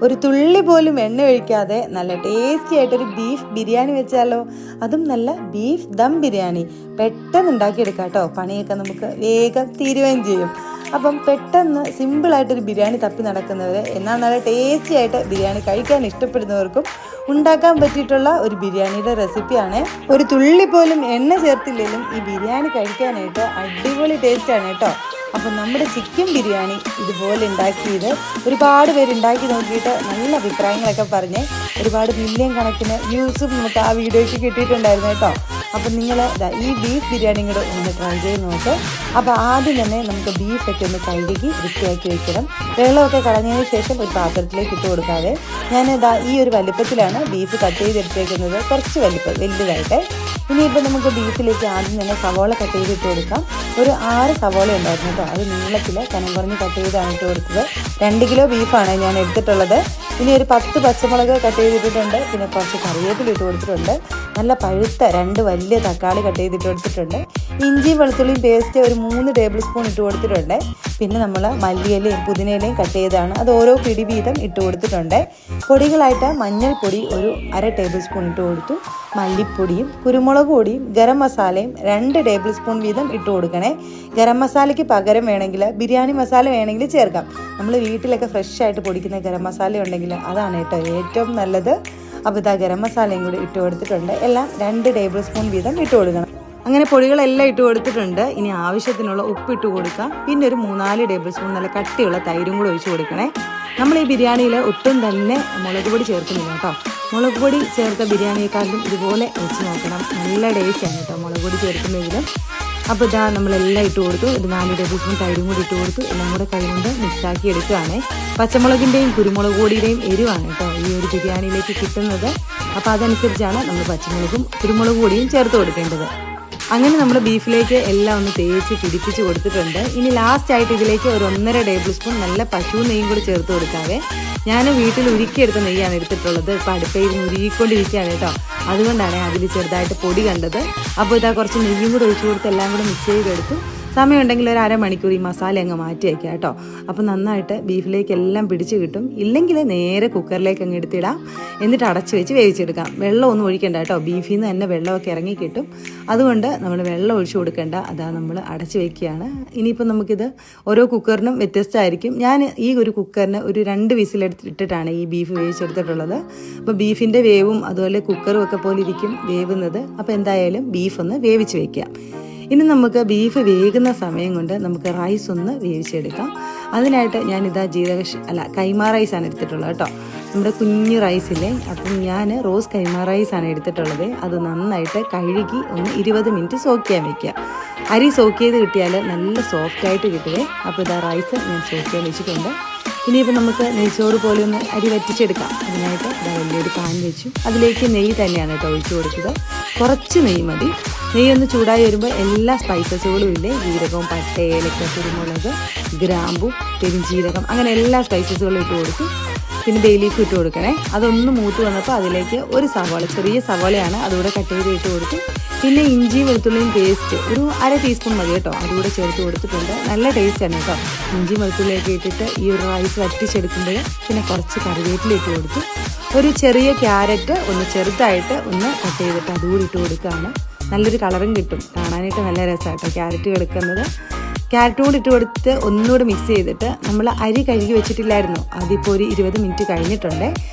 ഒരു തുള്ളി പോലും എണ്ണ ഒഴിക്കാതെ നല്ല ടേസ്റ്റി ആയിട്ടൊരു ബീഫ് ബിരിയാണി വെച്ചാലോ. അതും നല്ല ബീഫ് ദം ബിരിയാണി. പെട്ടെന്ന് ഉണ്ടാക്കിയെടുക്കാം കേട്ടോ. പണിയൊക്കെ നമുക്ക് വേഗം തീരുകയും ചെയ്യും. അപ്പം പെട്ടെന്ന് സിമ്പിളായിട്ടൊരു ബിരിയാണി തപ്പി നടക്കുന്നവർ, എന്നാൽ നല്ല ടേസ്റ്റി ആയിട്ട് ബിരിയാണി കഴിക്കാൻ ഇഷ്ടപ്പെടുന്നവർക്കും ഉണ്ടാക്കാൻ പറ്റിയിട്ടുള്ള ഒരു ബിരിയാണിയുടെ റെസിപ്പിയാണ്. ഒരു തുള്ളി പോലും എണ്ണ ചേർത്തില്ലെങ്കിലും ഈ ബിരിയാണി കഴിക്കാനായിട്ട് അടിപൊളി ടേസ്റ്റാണ് കേട്ടോ. അപ്പം നമ്മുടെ ചിക്കൻ ബിരിയാണി ഇതുപോലെ ഉണ്ടാക്കിയത് ഒരുപാട് പേര് ഉണ്ടാക്കി നോക്കിയിട്ട് നല്ല അഭിപ്രായങ്ങളൊക്കെ പറഞ്ഞ് ഒരുപാട് മില്യൺ കണക്കിന് വ്യൂസും നമുക്ക് ആ വീഡിയോയ്ക്ക് കിട്ടിയിട്ടുണ്ടായിരുന്നു കേട്ടോ. അപ്പം നിങ്ങൾ ഈ ബീഫ് ബിരിയാണി കൂടെ ഒന്ന് ട്രൈ ചെയ്ത് നോക്ക്. അപ്പോൾ ആദ്യം തന്നെ നമുക്ക് ബീഫൊക്കെ ഒന്ന് കഴുകി വൃത്തിയാക്കി വെക്കണം. വെള്ളമൊക്കെ കളഞ്ഞതിന് ശേഷം ഒരു പാത്രത്തിലേക്ക് ഇട്ട് കൊടുക്കാതെ ഞാൻ ഈ ഒരു വലിപ്പത്തിലാണ് ബീഫ് കട്ട് ചെയ്തെടുത്തേക്കുന്നത്. കുറച്ച് വലുതായിട്ട്. ഇനിയിപ്പോൾ നമുക്ക് ബീഫിലേക്ക് ആദ്യം തന്നെ സവോള കട്ട് ചെയ്തിട്ട് കൊടുക്കാം. ഒരു 6 സവോള ഉണ്ടായിരുന്നു കേട്ടോ. അത് നീളത്തിൽ കനം കുറഞ്ഞ് കട്ട് ചെയ്താണ് ഇട്ട് കൊടുത്തത്. 2 കിലോ ബീഫാണ് ഞാൻ എടുത്തിട്ടുള്ളത്. ഇനി ഒരു 10 പച്ചമുളക് കട്ട് ചെയ്തിട്ടുണ്ട്. പിന്നെ കുറച്ച് കറിവേപ്പില ഇട്ട് കൊടുത്തിട്ടുണ്ട്. നല്ല പഴുത്ത 2 വലിയ തക്കാളി കട്ട് ചെയ്തിട്ട് കൊടുത്തിട്ടുണ്ട്. ഇഞ്ചിയും വെളുത്തുള്ളിയും പേസ്റ്റ് ഒരു 3 ടേബിൾ സ്പൂൺ ഇട്ട് കൊടുത്തിട്ടുണ്ട്. പിന്നെ നമ്മൾ മല്ലിയിലയും പുതിനയിലയും കട്ട് ചെയ്താണ് അത് ഓരോ പിടി വീതം ഇട്ട് കൊടുത്തിട്ടുണ്ട്. പൊടികളായിട്ട് മഞ്ഞൾപ്പൊടി ഒരു 1/2 ടേബിൾ സ്പൂൺ ഇട്ട് കൊടുത്തു. മല്ലിപ്പൊടിയും കുരുമുളക് പൊടിയും ഗരം മസാലയും 2 ടേബിൾ സ്പൂൺ വീതം ഇട്ട് കൊടുക്കണേ. ഗരം മസാലയ്ക്ക് പകരം വേണമെങ്കിൽ ബിരിയാണി മസാല വേണമെങ്കിൽ ചേർക്കാം. നമ്മൾ വീട്ടിലൊക്കെ ഫ്രഷ് ആയിട്ട് പൊടിക്കുന്ന ഗരം മസാല ഉണ്ടെങ്കിൽ അതാണ് കേട്ടോ ഏറ്റവും നല്ലത്. അപ്പോൾ ഗരം മസാലയും കൂടി ഇട്ട് കൊടുത്തിട്ടുണ്ട്. എല്ലാം 2 ടേബിൾ സ്പൂൺ വീതം ഇട്ട് കൊടുക്കണം. അങ്ങനെ പൊടികളെല്ലാം ഇട്ട് കൊടുത്തിട്ടുണ്ട്. ഇനി ആവശ്യത്തിനുള്ള ഉപ്പ് ഇട്ട് കൊടുക്കാം. പിന്നെ ഒരു 3-4 ടേബിൾ സ്പൂൺ നല്ല കട്ടിയുള്ള തൈരും കൂടെ ഒഴിച്ച് കൊടുക്കണേ. നമ്മൾ ഈ ബിരിയാണിയിൽ ഒട്ടും തന്നെ മുളക് പൊടി ചേർക്കുന്നില്ല കേട്ടോ. മുളക് പൊടി ചേർത്ത ബിരിയാണിയെക്കാളും ഇതുപോലെ വെച്ച് നോക്കണം. നല്ല ടേസ്റ്റാണ് കേട്ടോ മുളക് പൊടി ചേർക്കുന്നതിലും. അപ്പോൾ നമ്മളെല്ലാം ഇട്ട് കൊടുത്തു. ഒരു 4 ടേബിൾ സ്പൂൺ തൈരും കൂടി ഇട്ട് കൊടുത്തു. എല്ലാം കൂടെ കൈകൊണ്ട് മിക്സാക്കി എടുക്കുകയാണ്. പച്ചമുളകിൻ്റെയും കുരുമുളക് പൊടിയുടെയും എരിവാണ് കേട്ടോ ഈ ഒരു ബിരിയാണിയിലേക്ക് കിട്ടുന്നത്. അപ്പോൾ അതനുസരിച്ചാണ് നമ്മൾ പച്ചമുളകും കുരുമുളക് പൊടിയും ചേർത്ത് കൊടുക്കേണ്ടത്. അങ്ങനെ നമ്മൾ ബീഫിലേക്ക് എല്ലാം ഒന്ന് തേച്ച് പിടിപ്പിച്ച് കൊടുത്തിട്ടുണ്ട്. ഇനി ലാസ്റ്റായിട്ട് ഇതിലേക്ക് ഒരു 1.5 ടേബിൾ സ്പൂൺ നല്ല പശു നെയ്യും കൂടി ചേർത്ത് കൊടുക്കാവേ. ഞാൻ വീട്ടിൽ ഉരുക്കിയെടുത്ത നെയ്യാണ് എടുത്തിട്ടുള്ളത്. ഇപ്പോൾ അടുപ്പയിൽ ഉരുക്കിക്കൊണ്ടിരിക്കുകയാണ് കേട്ടോ. അതുകൊണ്ടാണ് അതിൽ ചെറുതായിട്ട് പൊടി കണ്ടത്. അപ്പോൾ കുറച്ച് നെയ്യും കൂടി ഒഴിച്ചു കൊടുത്ത് എല്ലാം കൂടെ മിക്സ് ചെയ്തെടുത്തു. സമയമുണ്ടെങ്കിൽ ഒരു 1/2 മണിക്കൂർ ഈ മസാല അങ്ങ് മാറ്റി വയ്ക്കുക കേട്ടോ. അപ്പോൾ നന്നായിട്ട് ബീഫിലേക്ക് എല്ലാം പിടിച്ച് കിട്ടും. ഇല്ലെങ്കിൽ നേരെ കുക്കറിലേക്ക് അങ്ങ് എടുത്തിടാം. എന്നിട്ട് അടച്ച് വെച്ച് വേവിച്ചെടുക്കാം. വെള്ളമൊന്നും ഒഴിക്കണ്ട കേട്ടോ. ബീഫിൽ നിന്ന് തന്നെ വെള്ളമൊക്കെ ഇറങ്ങി കിട്ടും. അതുകൊണ്ട് നമ്മൾ വെള്ളം ഒഴിച്ചു കൊടുക്കേണ്ട. നമ്മൾ അടച്ച് വയ്ക്കുകയാണ്. ഇനിയിപ്പോൾ നമുക്കിത് ഓരോ കുക്കറിനും വ്യത്യസ്തമായിരിക്കും. ഞാൻ ഈ ഒരു കുക്കറിന് ഒരു 2 വിസിലെടുത്തിട്ടാണ് ഈ ബീഫ് വേവിച്ചെടുത്തിട്ടുള്ളത്. അപ്പോൾ ബീഫിൻ്റെ വേവും അതുപോലെ കുക്കറും ഒക്കെ പോലെ ഇരിക്കും വേവുന്നത്. അപ്പോൾ എന്തായാലും ബീഫ് ഒന്ന് വേവിച്ച് വയ്ക്കാം. ഇനി നമുക്ക് ബീഫ് വേകുന്ന സമയം കൊണ്ട് നമുക്ക് റൈസ് ഒന്ന് വേവിച്ചെടുക്കാം. അതിനായിട്ട് ഞാനിതാ കൈമ റൈസാണ് എടുത്തിട്ടുള്ളത് കേട്ടോ. നമ്മുടെ കുഞ്ഞു റൈസില്ലേ. അപ്പം ഞാൻ റോസ് കൈമ റൈസാണ് എടുത്തിട്ടുള്ളത്. അത് നന്നായിട്ട് കഴുകി ഒന്ന് 20 മിനിറ്റ് സോക്ക് ചെയ്യാൻ വയ്ക്കുക. അരി സോക്ക് ചെയ്ത് കിട്ടിയാൽ നല്ല സോഫ്റ്റായിട്ട് കിട്ടുവേ. അപ്പോൾ റൈസ് ഞാൻ സോക്ക് ചെയ്യാൻ വെച്ചിട്ടുണ്ട്. ഇനിയിപ്പോൾ നമുക്ക് നെയ്ച്ചോറ് പോലെ ഒന്ന് അരി വറ്റിച്ചെടുക്കാം. അതിനായിട്ട് വലിയൊരു പാൻ വെച്ചു. അതിലേക്ക് നെയ്യ് തന്നെയാണ് കേട്ടോ ഒഴിച്ചു കൊടുത്തത്. കുറച്ച് നെയ്യ് മതി. നെയ്യൊന്ന് ചൂടായി വരുമ്പോൾ എല്ലാ സ്പൈസസുകളും ഇല്ലേ, ജീരകവും പട്ട ഏലക്ക കുരുമുളക് ഗ്രാമ്പു പെരുംജീരകം അങ്ങനെ എല്ലാ സ്പൈസസുകളും ഇട്ട് കൊടുത്തു. പിന്നെ ബേ ലീഫ് ഇട്ട് കൊടുക്കണേ. അതൊന്ന് മൂത്ത് വന്നപ്പോൾ അതിലേക്ക് ഒരു സവാള, ചെറിയ സവാളയാണ്, അതുകൂടെ കട്ട് ചെയ്ത് ഇട്ട് കൊടുത്തു. പിന്നെ ഇഞ്ചിയും വെളുത്തുള്ളിയും പേസ്റ്റ് ഒരു 1/2 ടീസ്പൂൺ മതി കേട്ടോ. അതുകൂടെ ചേർത്ത് കൊടുത്തിട്ടുണ്ട്. നല്ല ടേസ്റ്റാണ് കേട്ടോ. ഇഞ്ചിയും വെളുത്തുള്ളിയൊക്കെ ഇട്ടിട്ട് ഈ ഒരു റൈസ് വറ്റിച്ചെടുക്കുമ്പോൾ പിന്നെ കുറച്ച് കറിവേപ്പില ഇട്ട് കൊടുത്തു. ഒരു ചെറിയ ക്യാരറ്റ് ഒന്ന് ചെറുതായിട്ട് ഒന്ന് കട്ട് ചെയ്തിട്ട് അതുകൂടി ഇട്ട് കൊടുക്കുകയാണ്. നല്ലൊരു കളറും കിട്ടും. കാണാനായിട്ട് നല്ല രസമായിട്ടോ ക്യാരറ്റ് കിടക്കുന്നത്. ക്യാരറ്റും കൂടി ഇട്ട് കൊടുത്ത് ഒന്നുകൂടി മിക്സ് ചെയ്തിട്ട് നമ്മൾ അരി കഴുകി വെച്ചിട്ടില്ലായിരുന്നു. അതിപ്പോൾ ഒരു 20 മിനിറ്റ് കഴിഞ്ഞിട്ടുണ്ട്.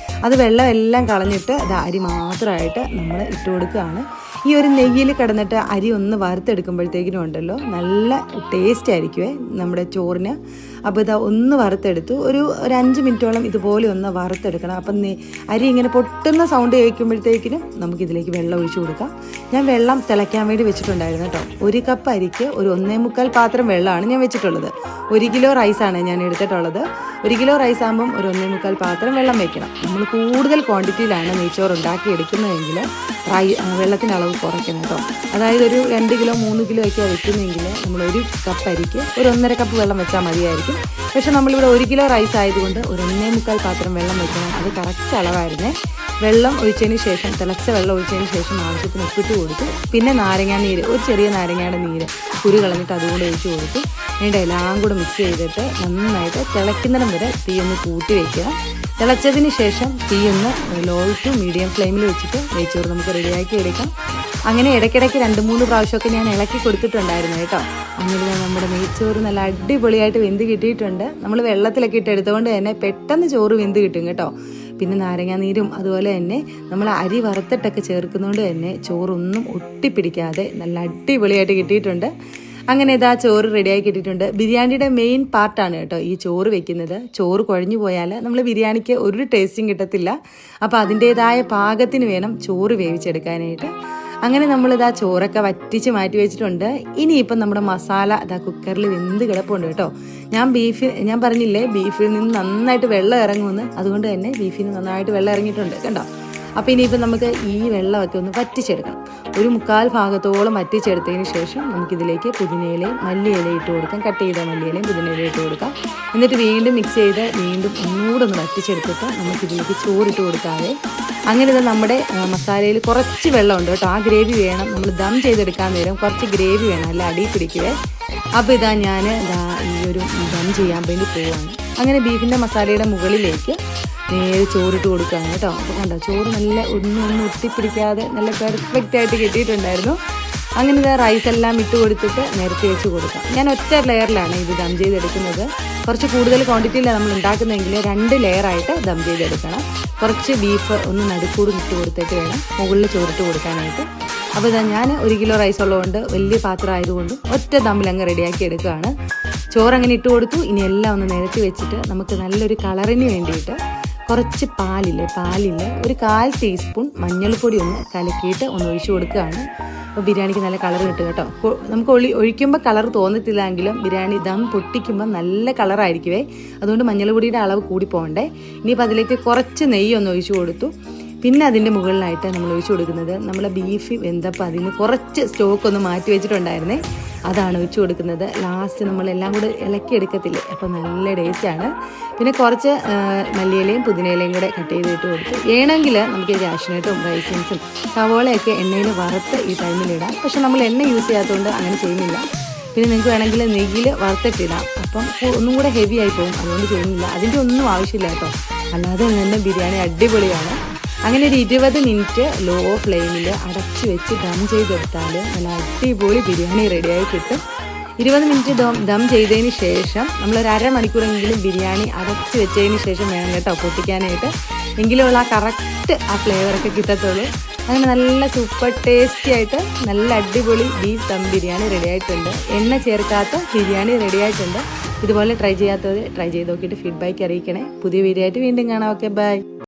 അത് വെള്ളം എല്ലാം കളഞ്ഞിട്ട് അരി മാത്രമായിട്ട് നമ്മൾ ഇട്ട് കൊടുക്കുകയാണ്. ഈ ഒരു നെയ്യിൽ കിടന്നിട്ട് അരി ഒന്ന് വറുത്തെടുക്കുമ്പോഴത്തേക്കിനും ഉണ്ടല്ലോ നല്ല ടേസ്റ്റ് ആയിരിക്കുമേ നമ്മുടെ ചോറിന്. അപ്പോൾ ഒന്ന് വറുത്തെടുത്തു. ഒരു 5 മിനിറ്റോളം ഇതുപോലെ ഒന്ന് വറുത്തെടുക്കണം. അപ്പം അരി ഇങ്ങനെ പൊട്ടുന്ന സൗണ്ട് കേൾക്കുമ്പോഴത്തേക്കിനും നമുക്കിതിലേക്ക് വെള്ളം ഒഴിച്ചു കൊടുക്കാം. ഞാൻ വെള്ളം തിളയ്ക്കാൻ വേണ്ടി വെച്ചിട്ടുണ്ടായിരുന്നു കേട്ടോ. 1 കപ്പ് അരിക്ക് ഒരു 1.25 പാത്രം വെള്ളമാണ് ഞാൻ വെച്ചിട്ടുള്ളത്. 1 കിലോ റൈസാണ് ഞാൻ എടുത്തിട്ടുള്ളത്. 1 കിലോ റൈസ് ആകുമ്പം ഒരു 1.25 പാത്രം വെള്ളം വെക്കണം. നമ്മൾ കൂടുതൽ ക്വാണ്ടിറ്റിയിലാണ് നെയ്ച്ചോറ് ഉണ്ടാക്കി എടുക്കുന്നതെങ്കിൽ വെള്ളത്തിൻ്റെ അളവ് കുറയ്ക്കണം കേട്ടോ. അതായത് ഒരു 2 കിലോ 3 കിലോ ഒക്കെ വെക്കുന്നതെങ്കിൽ നമ്മൾ 1 കപ്പ് അരിക്ക് ഒരു 1.5 കപ്പ് വെള്ളം വെച്ചാൽ മതിയായിരിക്കും. പക്ഷെ നമ്മളിവിടെ 1 കിലോ റൈസ് ആയതുകൊണ്ട് ഒരു 1.25 പാത്രം വെള്ളം വെക്കണം. അത് കറക്റ്റ് അളവായിരുന്നേ. വെള്ളം ഒഴിച്ചതിന് ശേഷം തിളച്ച വെള്ളം ഒഴിച്ചതിന് ശേഷം ആവശ്യത്തിന് ഉപ്പിട്ട് കൊടുത്തു. പിന്നെ നാരങ്ങാ നീര്, ഒരു ചെറിയ നാരങ്ങയുടെ നീര് കുരു കളഞ്ഞിട്ട് അതുകൊണ്ട് ഒഴിച്ച് കൊടുത്തു. എന്നിട്ട് എല്ലാം കൂടെ മിക്സ് ചെയ്തിട്ട് നന്നായിട്ട് തിളയ്ക്കുന്നിടം വരെ തീ ഒന്ന് കൂട്ടി വയ്ക്കുക. തിളച്ചതിന് ശേഷം തീ ഒന്ന് ലോ ടു മീഡിയം ഫ്ലെയിമിൽ വെച്ചിട്ട് നെയ്ച്ചോറ് നമുക്ക് റെഡിയാക്കി എടുക്കാം. അങ്ങനെ ഇടയ്ക്കിടയ്ക്ക് 2-3 പ്രാവശ്യമൊക്കെ ഞാൻ ഇളക്കി കൊടുത്തിട്ടുണ്ടായിരുന്നു കേട്ടോ. അങ്ങനെ നമ്മുടെ നെയ്ച്ചോറ് നല്ല അടിപൊളിയായിട്ട് വെന്ത് കിട്ടിയിട്ടുണ്ട്. നമ്മൾ വെള്ളത്തിലൊക്കെ ഇട്ട് എടുത്തുകൊണ്ട് തന്നെ പെട്ടെന്ന് ചോറ് വെന്ത് കിട്ടും കേട്ടോ. പിന്നെ നാരങ്ങാനീരും അതുപോലെ തന്നെ നമ്മൾ അരി വറുത്തിട്ടൊക്കെ ചേർക്കുന്നതുകൊണ്ട് തന്നെ ചോറൊന്നും ഒട്ടിപ്പിടിക്കാതെ നല്ല അടിപൊളിയായിട്ട് കിട്ടിയിട്ടുണ്ട്. അങ്ങനെ ഇതാ ചോറ് റെഡിയായി കിട്ടിയിട്ടുണ്ട്. ബിരിയാണിയുടെ മെയിൻ പാർട്ടാണ് കേട്ടോ ഈ ചോറ് വെക്കുന്നത്. ചോറ് കുഴഞ്ഞു പോയാൽ നമ്മൾ ബിരിയാണിക്ക് ഒരു ടേസ്റ്റും കിട്ടത്തില്ല. അപ്പോൾ അതിൻ്റേതായ പാകത്തിന് വേണം ചോറ് വേവിച്ചെടുക്കാനായിട്ട്. അങ്ങനെ നമ്മളിതാ ചോറൊക്കെ വറ്റിച്ച് മാറ്റി വെച്ചിട്ടുണ്ട്. ഇനിയിപ്പം നമ്മുടെ മസാല ഇതാ കുക്കറിൽ വെന്ത് കിടപ്പുണ്ട് കേട്ടോ. ഞാൻ പറഞ്ഞില്ലേ ബീഫിൽ നിന്ന് നന്നായിട്ട് വെള്ളം ഇറങ്ങുമെന്ന്, അതുകൊണ്ട് തന്നെ ബീഫിൽ നിന്ന് നന്നായിട്ട് വെള്ളം ഇറങ്ങിയിട്ടുണ്ട് കണ്ടോ. അപ്പോൾ ഇനിയിപ്പോൾ നമുക്ക് ഈ വെള്ളമൊക്കെ ഒന്ന് വറ്റിച്ചെടുക്കണം. ഒരു 1/4 ഭാഗത്തോളം വറ്റിച്ചെടുത്തതിന് ശേഷം നമുക്കിതിലേക്ക് പുതിനയിലയും മല്ലിയിലയും ഇട്ട് കൊടുക്കാം. കട്ട് ചെയ്ത മല്ലിയിലയും പുതിനയിലയും ഇട്ട് കൊടുക്കാം. എന്നിട്ട് വീണ്ടും മിക്സ് ചെയ്ത് വീണ്ടും ഒന്നുകൂടെ ഒന്ന് വറ്റിച്ചെടുത്തിട്ട് നമുക്കിതിലേക്ക് ചോറിട്ട് കൊടുക്കാതെ അങ്ങനെ ഇത് നമ്മുടെ മസാലയിൽ കുറച്ച് വെള്ളമുണ്ട് കേട്ടോ. ആ ഗ്രേവി വേണം. നമ്മൾ ദം ചെയ്തെടുക്കാൻ നേരം കുറച്ച് ഗ്രേവി വേണം, അല്ല അടി പിടിക്കുവേ. അപ്പോൾ ഞാൻ ഈ ഒരു ദം ചെയ്യാൻ വേണ്ടി പോവാണ്. അങ്ങനെ ബീഫിൻ്റെ മസാലയുടെ മുകളിലേക്ക് നേരെ ചോറിട്ട് കൊടുക്കുകയാണ് കേട്ടോ. അപ്പോൾ കണ്ടോ ചോറ് നല്ല ഒന്നും ഒട്ടിപ്പിടിക്കാതെ നല്ല പെർഫെക്റ്റ് ആയിട്ട് കിട്ടിയിട്ടുണ്ടായിരുന്നു. അങ്ങനെ ഇത് റൈസ് എല്ലാം ഇട്ട് കൊടുത്തിട്ട് നിരത്തി വെച്ച് കൊടുക്കാം. ഞാൻ ഒറ്റ ലെയറിലാണ് ഇത് ദം ചെയ്തെടുക്കുന്നത്. കുറച്ച് കൂടുതൽ ക്വാണ്ടിറ്റിയിലാണ് നമ്മൾ ഉണ്ടാക്കുന്നതെങ്കിൽ 2 ലെയറായിട്ട് ദം ചെയ്തെടുക്കണം. കുറച്ച് ബീഫ് ഒന്ന് നടുക്കൂടും ഇട്ട് കൊടുത്തിട്ട് വേണം മുകളിൽ ചോറിട്ട് കൊടുക്കാനായിട്ട്. അപ്പോൾ ഞാൻ 1 കിലോ റൈസ് ഉള്ളതുകൊണ്ട് വലിയ പാത്രം ആയതുകൊണ്ടും ഒറ്റ ദമ്മിലങ്ങ് റെഡിയാക്കി എടുക്കുകയാണ്. ചോറങ്ങനെ ഇട്ട് കൊടുത്തു. ഇനി എല്ലാം ഒന്ന് നിരത്തി വെച്ചിട്ട് നമുക്ക് നല്ലൊരു കളറിന് വേണ്ടിയിട്ട് കുറച്ച് പാലില്ലേ ഒരു 1/4 ടീസ്പൂൺ മഞ്ഞൾപ്പൊടി ഒന്ന് കലക്കിയിട്ട് ഒന്ന് ഒഴിച്ചു കൊടുക്കുകയാണ്. അപ്പോൾ ബിരിയാണിക്ക് നല്ല കളർ കിട്ടും കേട്ടോ. നമുക്ക് ഒഴിക്കുമ്പോൾ കളർ തോന്നത്തില്ലെങ്കിലും ബിരിയാണി ദം പൊട്ടിക്കുമ്പോൾ നല്ല കളറായിരിക്കുവേ. അതുകൊണ്ട് മഞ്ഞൾപ്പൊടിയുടെ അളവ് കൂടി പോകണ്ടേ. ഇനിയിപ്പോൾ അതിലേക്ക് കുറച്ച് നെയ്യ് ഒന്ന് ഒഴിച്ചു കൊടുത്തു. പിന്നെ അതിൻ്റെ മുകളിലായിട്ട് നമ്മൾ ഒഴിച്ചു കൊടുക്കുന്നത് നമ്മൾ ബീഫ് വെന്തപ്പോൾ അതിന് കുറച്ച് സ്റ്റോക്ക് ഒന്ന് മാറ്റി വെച്ചിട്ടുണ്ടായിരുന്നേ, അതാണ് ഒഴിച്ചു കൊടുക്കുന്നത്. ലാസ്റ്റ് നമ്മളെല്ലാം കൂടെ ഇളക്കി എടുക്കത്തില്ലേ, അപ്പോൾ നല്ല ടേസ്റ്റാണ്. പിന്നെ കുറച്ച് മല്ലിയിലയും പുതിനയിലയും കൂടെ കട്ട് ചെയ്തിട്ട് കൊടുത്തു. വേണമെങ്കിൽ നമുക്ക് കാഷ്നട്ടും റൈസിൻസും സവോളയൊക്കെ എണ്ണയിൽ വറുത്ത് ഈ ടൈമിലിടാം. പക്ഷെ നമ്മൾ എണ്ണ യൂസ് ചെയ്യാത്തതുകൊണ്ട് അങ്ങനെ ചെയ്യുന്നില്ല. പിന്നെ നിങ്ങൾക്ക് വേണമെങ്കിൽ നെയ്യിൽ വറുത്തിട്ടിടാം. അപ്പം ഒന്നും കൂടെ ഹെവി ആയി പോകും, അതുകൊണ്ട് ചെയ്യുന്നില്ല. അതിൻ്റെ ഒന്നും ആവശ്യമില്ല കേട്ടോ. അല്ലാതെ തന്നെ ബിരിയാണി അടിപൊളിയാണ്. അങ്ങനെ ഒരു 20 മിനിറ്റ് ലോ ഫ്ലെയിമിൽ അടച്ചു വെച്ച് ദം ചെയ്തെടുത്താൽ നല്ല അടിപൊളി ബിരിയാണി റെഡിയായി കിട്ടും. 20 മിനിറ്റ് ദം ചെയ്തതിന് ശേഷം നമ്മളൊരു അരമണിക്കൂറെങ്കിലും ബിരിയാണി അടച്ചു വെച്ചതിന് ശേഷം വേണം കേട്ടോ പൊട്ടിക്കാനായിട്ട്. എങ്കിലുള്ള ആ കറക്റ്റ് ആ ഫ്ലേവറൊക്കെ കിട്ടത്തുള്ളൂ. അങ്ങനെ നല്ല സൂപ്പർ ടേസ്റ്റി ആയിട്ട് നല്ല അടിപൊളി ബീഫ് ദം ബിരിയാണി റെഡി ആയിട്ടുണ്ട്. എണ്ണ ചേർക്കാത്ത ബിരിയാണി റെഡി ആയിട്ടുണ്ട്. ഇതുപോലെ ട്രൈ ചെയ്യാത്തവർ ട്രൈ ചെയ്ത് നോക്കിയിട്ട് ഫീഡ്ബാക്ക് അറിയിക്കണേ. പുതിയ വീഡിയോ ആയിട്ട് വീണ്ടും കാണാം. Okay, by.